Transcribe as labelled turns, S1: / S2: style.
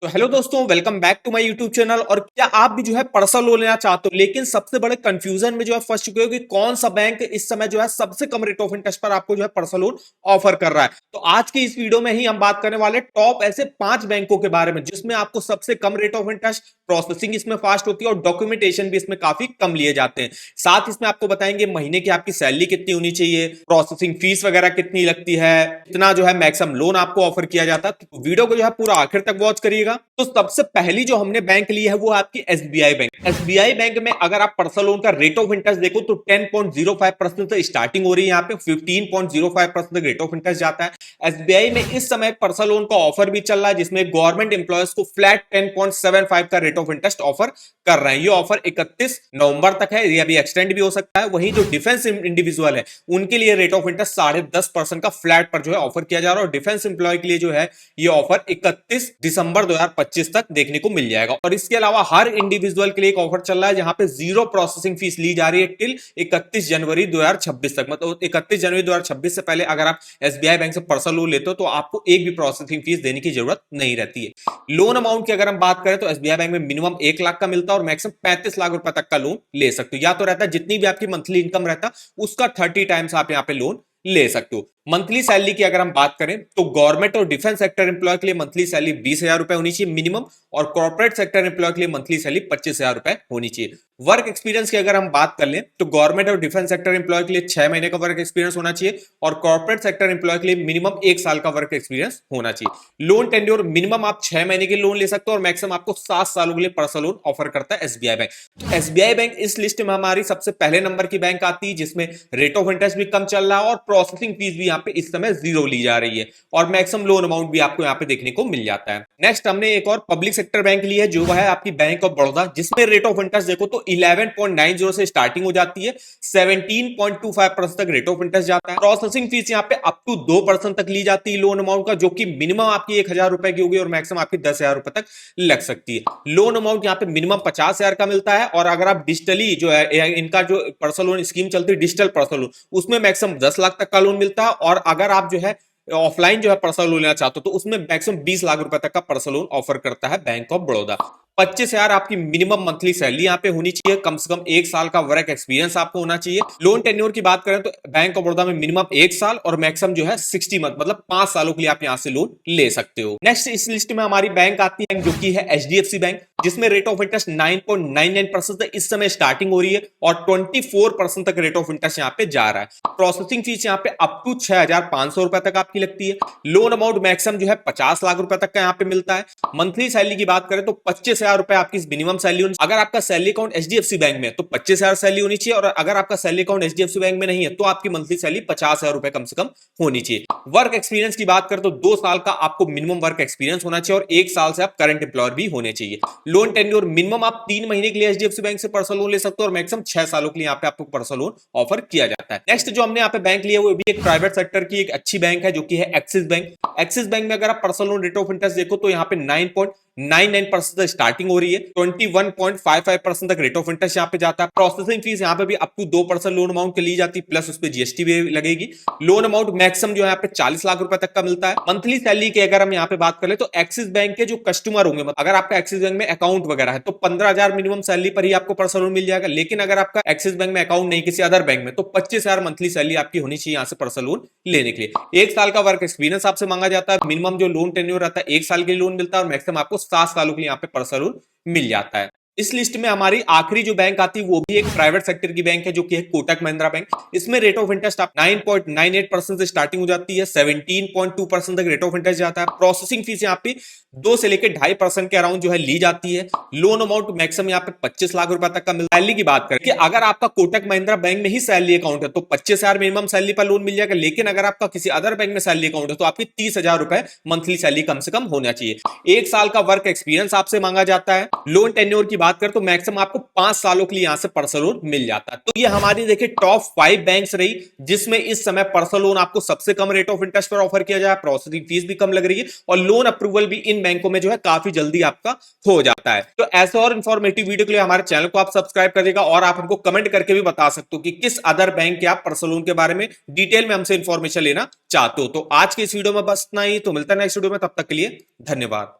S1: तो हेलो दोस्तों, welcome back to my YouTube channel. और क्या आप भी जो है पर्सनल लोन लेना चाहते हो, लेकिन सबसे बड़े कंफ्यूजन में जो है फंस चुके हो कि कौन सा बैंक इस समय जो है सबसे कम रेट ऑफ इंटरेस्ट पर आपको जो है पर्सनल लोन ऑफर कर रहा है। तो आज की इस वीडियो में ही हम बात करने वाले टॉप ऐसे 5 बैंकों के बारे में जिसमें आपको सबसे कम रेट ऑफ इंटरेस्ट, प्रोसेसिंग इसमें फास्ट होती है और डॉक्यूमेंटेशन भी इसमें काफी कम लिए जाते हैं। साथ इसमें आपको बताएंगे महीने की आपकी सैलरी कितनी होनी चाहिए, प्रोसेसिंग फीस वगैरह कितनी लगती है, कितना जो है मैक्सिमम लोन आपको ऑफर किया जाता है। तो वीडियो को जो है पूरा आखिर तक वॉच करिएगा। तो सबसे पहली जो हमने बैंक ली है वो आपकी एसबीआई बैंक। एसबीआई बैंक में अगर आप पर्सनल लोन का रेट ऑफ इंटरेस्ट देखो तो 10.05% से स्टार्टिंग हो रही है, यहाँ पे 15.05% रेट ऑफ इंटरेस्ट जाता है। एसबीआई में इस समय पर्सनल लोन का ऑफर भी चल रहा है जिसमें गवर्नमेंट एम्प्लॉयज को फ्लैट 10.75 का रेट ऑफ इंटरेस्ट ऑफर कर रहे हैं। ये ऑफर 31 नवंबर तक है, ये अभी एक्सटेंड भी हो सकता है। वहीं जो डिफेंस इंडिविजुअल है उनके लिए रेट ऑफ इंटरेस्ट 10.5% का फ्लैट पर जो है ऑफर किया जा रहा है और डिफेंस एम्प्लॉय के लिए जो है ये ऑफर 31 दिसंबर 2025 तक देखने को मिल जाएगा। और इसके अलावा हर इंडिविजुअल के लिए एक ऑफर चल रहा है जहां पे जीरो प्रोसेसिंग फीस ली जा रही है टिल 31 जनवरी 2026 तक। मतलब 31 जनवरी 2026 से पहले अगर आप एसबीआई बैंक से पर्सनल लोन लेते हो तो आपको एक भी प्रोसेसिंग फीस देने की जरूरत नहीं रहती है। लोन अमाउंट की अगर हम बात करें तो एसबीआई बैंक में मिनिमम 1 लाख का मिलता है और मैक्सिमम 35 लाख रुपए तक का लोन ले सकते हो। या तो रहता है जितनी भी आपकी मंथली इनकम रहता है उसका 30 टाइम्स आप यहाँ पे लोन ले सकते हो। मंथली सैलरी की अगर हम बात करें तो गवर्नमेंट और डिफेंस सेक्टर एम्प्लॉय के लिए मंथली सैलरी 20,000 रुपए होनी चाहिए मिनिमम, और कॉर्पोरेट सेक्टर एम्प्लॉय के लिए मंथली सैलरी 25,000 रुपए होनी चाहिए। वर्क एक्सपीरियंस की अगर हम बात कर लें तो गवर्नमेंट और डिफेंस सेक्टर एम्प्लॉय के लिए 6 महीने का वर्क एक्सपीरियंस होना चाहिए और कॉर्पोरेट सेक्टर एम्प्लॉय के लिए मिनिमम 1 साल का वर्क एक्सपीरियंस होना चाहिए। लोन टेन्योर मिनिमम आप 6 महीने के लोन ले सकते हो और मैक्सिमम आपको 7 सालों के लिए पर्सनल लोन ऑफर करता है एसबीआई बैंक। तो एसबीआई बैंक इस लिस्ट में हमारी सबसे पहले नंबर की बैंक आती है जिसमें रेट ऑफ इंटरेस्ट भी कम चल रहा है और प्रोसेसिंग फीस भी यहाँ पे इस समय जीरो ली जा रही है और मैक्सिमम लोन अमाउंट भी आपको यहाँ पे देखने को मिल जाता है। नेक्स्ट हमने एक और पब्लिक सेक्टर बैंक ली है जो है आपकी बैंक ऑफ बड़ौदा, जिसमें रेट ऑफ इंटरेस्ट देखो तो 11.90 से स्टार्टिंग हो जाती है, 17.25% तक रेट ऑफ इंटरेस्ट जाता है। प्रोसेसिंग फीस यहाँ पे अप टू 2% तक ली जाती है लोन अमाउंट का, जो कि मिनिमम आपकी 1,000 रुपए की होगी और मैक्सिमम आपकी 10,000 रुपए तक लग सकती है। लोन अमाउंट यहाँ पे मिनिमम 50,000 का मिलता है और अगर आप डिजिटली जो है इनका जो पर्सनल लोन स्कीम चलती है डिजिटल पर्सनल लोन, उसमें मैक्सिमम 10 लाख तक का लोन मिलता है। और अगर आप जो है ऑफलाइन जो है पर्सनल लोन लेना चाहते हो तो उसमें मैक्सिमम 20 लाख रुपए तक का पर्सनल लोन ऑफर करता है बैंक ऑफ बड़ौदा। 25,000 आपकी मिनिमम मंथली सैलरी यहाँ पे होनी चाहिए, कम से कम 1 साल का वर्क एक्सपीरियंस आपको होना चाहिए। लोन टेन्योर की बात करें तो बैंक ऑफ बड़ौदा में मिनिमम 1 साल और मैक्सिमम जो है 60 मंथ, मतलब 5 सालों के लिए आप यहाँ से लोन ले सकते हो। नेक्स्ट इस लिस्ट में हमारी बैंक आती है जो कि है एचडीएफसी बैंक, जिसमें रेट ऑफ इंटरेस्ट 9.99% से इस समय स्टार्टिंग हो रही है और 24% तक रेट ऑफ इंटरेस्ट यहाँ पे जा रहा है। प्रोसेसिंग फीस यहाँ पे अप टू 6,500 रुपए तक आपकी लगती है। लोन अमाउंट मैक्सिमम जो है 50 लाख रुपए तक का यहाँ पे मिलता है। मंथली सैलरी की बात करें तो 25,000 रुपए आपकी मिनिमम सैलरी होनी। अगर आपका सैलरी अकाउंट एचडीएफसी बैंक में तो 25,000 सैलरी होनी चाहिए और अगर आपका सैलरी अकाउंट एचडीएफसी बैंक में नहीं है तो आपकी मंथली सैलरी 50,000 रुपए कम से कम होनी चाहिए। वर्क एक्सपीरियंस की बात करें तो 2 साल का आपको मिनिमम वर्क एक्सपीरियंस होना चाहिए और 1 साल से आप करंट एम्प्लॉयर भी होने चाहिए। लोन टेन्योर मिनिमम आप 3 महीने के लिए एचडीएफसी बैंक से पर्सनल लोन ले सकते हो और मैक्सिमम 6 सालों के लिए यहाँ पे आपको पर्सनल लोन ऑफर किया जाता है। नेक्स्ट जो हमने यहाँ पे बैंक लिया वो भी एक प्राइवेट सेक्टर की एक अच्छी बैंक है जो कि है एक्सिस बैंक। एक्सिस बैंक में अगर आप personal loan rate of interest देखो तो यहाँ पे 9.99% से स्टार्टिंग हो रही है, 21.55% तक रेट ऑफ इंटरेस्ट यहाँ पे जाता है। प्रोसेसिंग फीस यहाँ पे भी अप टू 2% लोन अमाउंट के ली जाती है, प्लस उस पर जीएसटी भी लगेगी। लोन अमाउंट मैक्सिमम जो है यहाँ पे 40 लाख रुपए तक का मिलता है। मंथली सैलरी की अगर हम यहाँ पे बात करें तो एक्सिस बैंक के जो कस्टमर होंगे, अगर आपका एक्सिस बैंक में अकाउंट वगैरह है तो 15,000 मिनिमम सैलरी पर ही आपको पर्सनल लोन मिल जाएगा। लेकिन अगर आपका एक्सिस बैंक में अकाउंट नहीं किसी अदर बैंक में तो 25,000 मंथली सैलरी आपकी होनी चाहिए यहाँ से पर्सनल लोन लेने के लिए। 1 साल का वर्क एक्सपीरियंस आपसे मांगा जाता है, मिनिमम जो लोन टेन्योर रहता है 1 साल के लिए लोन मिलता है और मैक्सिमम आपको 7 सालों के लिए यहाँ पे पर्सनल लोन मिल जाता है। इस लिस्ट में हमारी आखिरी जो बैंक आती है वो भी एक प्राइवेट सेक्टर की बैंक है जो कि है कोटक महिंद्रा बैंक। इसमें रेट ऑफ इंटरेस्ट आप 9.98% से स्टार्टिंग हो जाती है, 17.2% तक रेट ऑफ इंटरेस्ट जाता है। प्रोसेसिंग फीस यहाँ पे 2 से लेकर 2.5% के अराउंड जो है ली जाती है। लोन अमाउंट मैक्सिमम यहाँ पे 25 लाख रुपए तक का मिलता है। सैलरी की बात करें कि अगर आपका कोटक महिंद्रा बैंक में ही सैलरी अकाउंट है तो 25,000 मिनिमम सैलरी पर लोन मिल जाएगा। लेकिन अगर आपका किसी अदर बैंक में सैलरी अकाउंट है तो आपकी 30,000 रुपए मंथली सैलरी कम से कम होना चाहिए। 1 साल का वर्क एक्सपीरियंस आपसे मांगा जाता है। लोन टेन्योर की बात करें तो मैक्सिमम आपको 5 सालों के लिए यहां से पर्सनल लोन मिल जाता है। तो ये हमारी देखिए टॉप 5 बैंक्स रही जिसमें इस समय पर्सनल लोन आपको सबसे कम रेट ऑफ इंटरेस्ट पर ऑफर किया जाए, प्रोसेसिंग फीस भी कम लग रही है और लोन अप्रूवल भी इन बैंकों में जो है काफी जल्दी आपका हो जाता है। तो ऐसे और इंफॉर्मेटिव वीडियो के लिए हमारे चैनल को आप सब्सक्राइब करिएगा और आप हमको कमेंट करके भी बता सकते हो कि किस अदर बैंक के आप पर्सनल लोन के बारे में डिटेल में हमसे इंफॉर्मेशन लेना चाहते हो। तो आज के इस वीडियो में बस इतना ही, तो मिलता है नेक्स्ट वीडियो में, तब तक के लिए धन्यवाद।